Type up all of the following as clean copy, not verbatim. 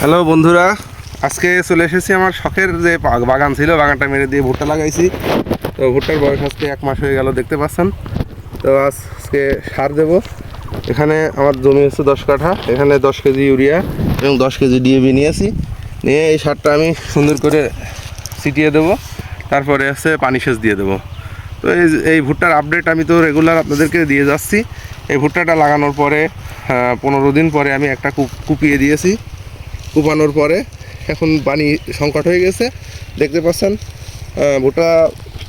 Hello বন্ধুরা, আজকে চলে এসেছি আমার শখের যে বাগান ছিল, বাগানটা মেরে দিয়ে ভুট্টা লাগাইছি। তো ভুট্টার বয়স আজকে 1 মাস হয়ে গেল, দেখতে পাচ্ছেন। তো আজকে সার দেব। এখানে আমার জমি হচ্ছে 10 কাঠা, এখানে 10 কেজি ইউরিয়া এবং 10 কেজি ডিএপি নিয়েছি। নিয়ে এই সারটা আমি সুন্দর করে ছিটিয়ে দেবো, তারপরে হচ্ছে পানি সেচ দিয়ে দেবো। তো এই ভুট্টার আপডেট আমি তো রেগুলার আপনাদেরকে দিয়ে যাচ্ছি। এই ভুট্টাটা লাগানোর পরে 15 দিন পরে আমি একটা কুপিয়ে দিয়েছি। কুপানোর পরে এখন পানি সংকট হয়ে গেছে, দেখতে পাচ্ছেন। ভুট্টা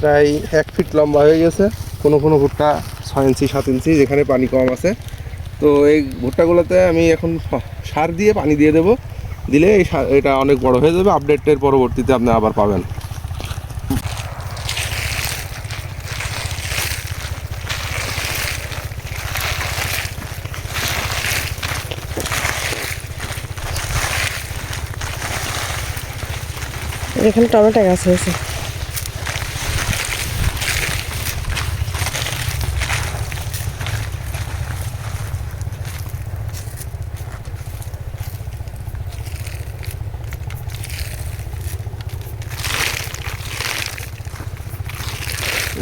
প্রায় 1 ফিট লম্বা হয়ে গেছে, কোনো কোনো ভুট্টা 6 ইঞ্চি 7 ইঞ্চি, যেখানে পানি কম আছে। তো এই ভুট্টাগুলোতে আমি এখন সার দিয়ে পানি দিয়ে দেবো, দিলে এটা অনেক বড় হয়ে যাবে। আপডেটের পরবর্তীতে আপনি আবার পাবেন। এখানে টমেটো গাছ হয়েছে।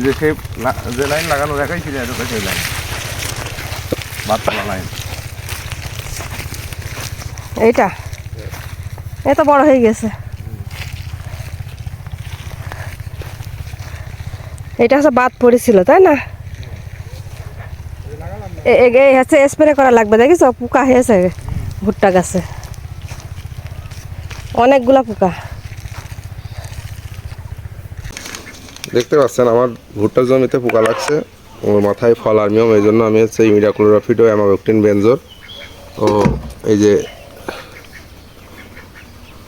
যে সেই যে লাইন লাগানো দেখাইছিল, এটা সেই লাইন, বাতলা লাইন। এইটা এত বড় হয়ে গেছে। এটা হচ্ছে বাদ পড়েছিল, তাই না? এই হচ্ছে স্প্রে করা লাগবে, দেখিস পোকা হয়েছে ভুট্টা গাছে, অনেকগুলা পোকা। দেখতে পাচ্ছেন আমার ভুট্টার জমিতে পোকা লাগছে, ওর মাথায় ফল আর্মিয়ম। এই জন্য আমি হচ্ছে ইমিডাক্লোরোফিড ও অ্যামাবেক্টিন বেনজোর ও এই যে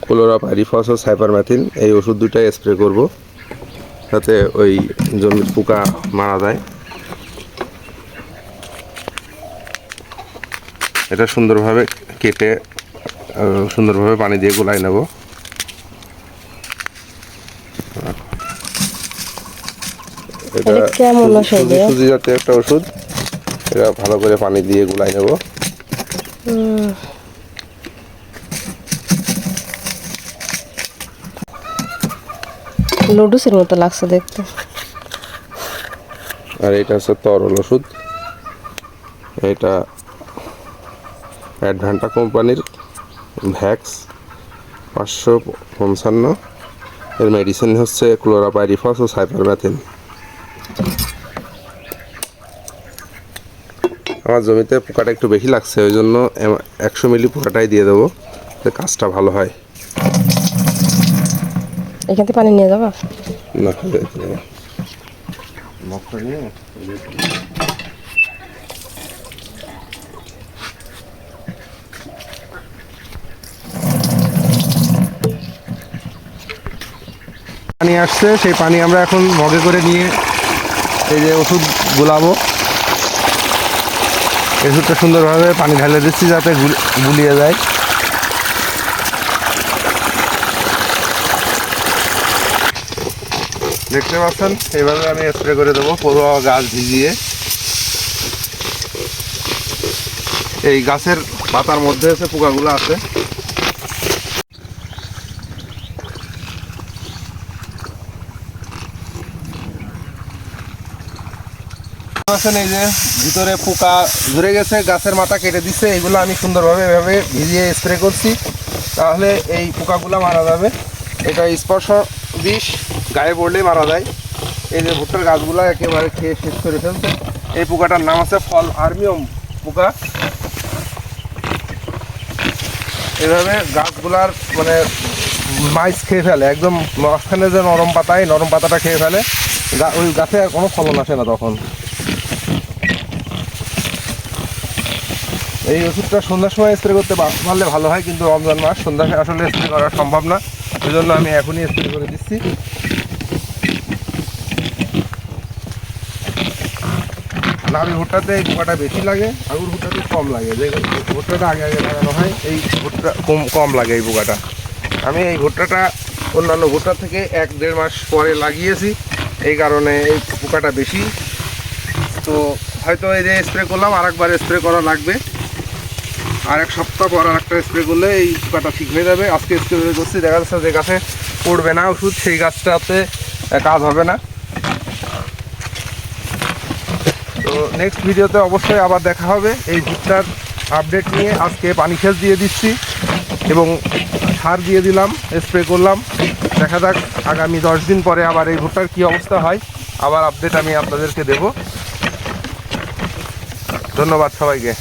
ক্লোরাপাইরিফস ও সাইপারমেথিন, এই ওষুধ দুটাই স্প্রে করব, যাতে ওই জমির পোকা মারা যায়। এটা সুন্দরভাবে কেটে সুন্দরভাবে পানি দিয়ে গোলাই নেব। এটা কেমন ওষুধ? সুজি জাতীয় একটা ওষুধ। এটা ভালো করে পানি দিয়ে গোলাই নেব। লুডুসের মতো লাগছে দেখতে। আর এটা হচ্ছে তরল ওষুধ, এটা অ্যাডভান্টা কোম্পানির ভ্যাক্স 555। এর মেডিসিন হচ্ছে ক্লোরাপাইরিফস ও সাইপারমেথিন। আমার জমিতে পোকাটা একটু বেশি লাগছে, ওই জন্য 100 মিলি পোকাটাই দিয়ে দেবো, কাজটা ভালো হয়। এখান থেকে পানি নিয়ে যাবা না, পানি আসছে, সেই পানি আমরা এখন মগে করে নিয়ে এই যে ওষুধ গুলাবো। এই ওষুধটা সুন্দরভাবে পানি ঢেলে দিচ্ছি যাতে গুলিয়ে যায়। দেখতে পাচ্ছেন, এইভাবে আমি স্প্রে করে দেবো পুরো গাছ ভিজিয়ে। এই গাছের পাতার মধ্যে হচ্ছে পোকাগুলো আছে। এই যে ভিতরে পোকা ধরে গেছে, গাছের মাথা কেটে দিচ্ছে, এগুলো আমি সুন্দরভাবে এভাবে ভিজিয়ে স্প্রে করছি, তাহলে এই পোকাগুলো মারা যাবে। এটা স্পর্শ বিষ, গায়ে পড়লেই মারা যায়। এই যে ভুট্টার গাছগুলো একেবারে খেয়ে শেষ করে ফেলছে। এই পোকাটার নাম আছে ফল আর্মিয়ম পোকা। এভাবে গাছগুলার মানে মাইস খেয়ে ফেলে, একদম মাঝখানে যে নরম পাতায় নরম পাতাটা খেয়ে ফেলে, ওই গাছে আর কোনো ফলন আসে না তখন। এই ওষুধটা সন্ধ্যার সময় স্প্রে করতে পারলে ভালো হয়, কিন্তু রমজান মাস সন্ধ্যায় আসলে স্প্রে করা সম্ভব না, সেজন্য আমি এখনই স্প্রে করে দিচ্ছি। নাবি ভুট্টাতে এই পোকাটা বেশি লাগে, আগুর ভুট্টাতে কম লাগে। যে ভুট্টাটা আগে আগে লাগানো হয়, এই ভুট্টা কম লাগে এই পোকাটা। আমি এই ভুট্টাটা অন্যান্য ভুট্টার থেকে 1-1.5 মাস পরে লাগিয়েছি, এই কারণে এই পোকাটা বেশি। তো হয়তো এই যে স্প্রে করলাম, আরেকবার স্প্রে করা লাগবে। আর এক সপ্তাহ পর আর একটা স্প্রে করলে এই পোকাটা ঠিক হয়ে যাবে। আজকে স্প্রে করছি, দেখা যাচ্ছে যে গাছে পড়বে না ওষুধ, সেই গাছটাতে কাজ হবে না। তো নেক্সট ভিডিওতে অবশ্যই আবার দেখা হবে এই ভুট্টার আপডেট নিয়ে। আজকে পানি সেচ দিয়ে দিচ্ছি এবং সার দিয়ে দিলাম, স্প্রে করলাম। দেখা যাক আগামী 10 দিন পরে আবার এই ভুট্টার কী অবস্থা হয়, আবার আপডেট আমি আপনাদেরকে দেব। ধন্যবাদ সবাইকে।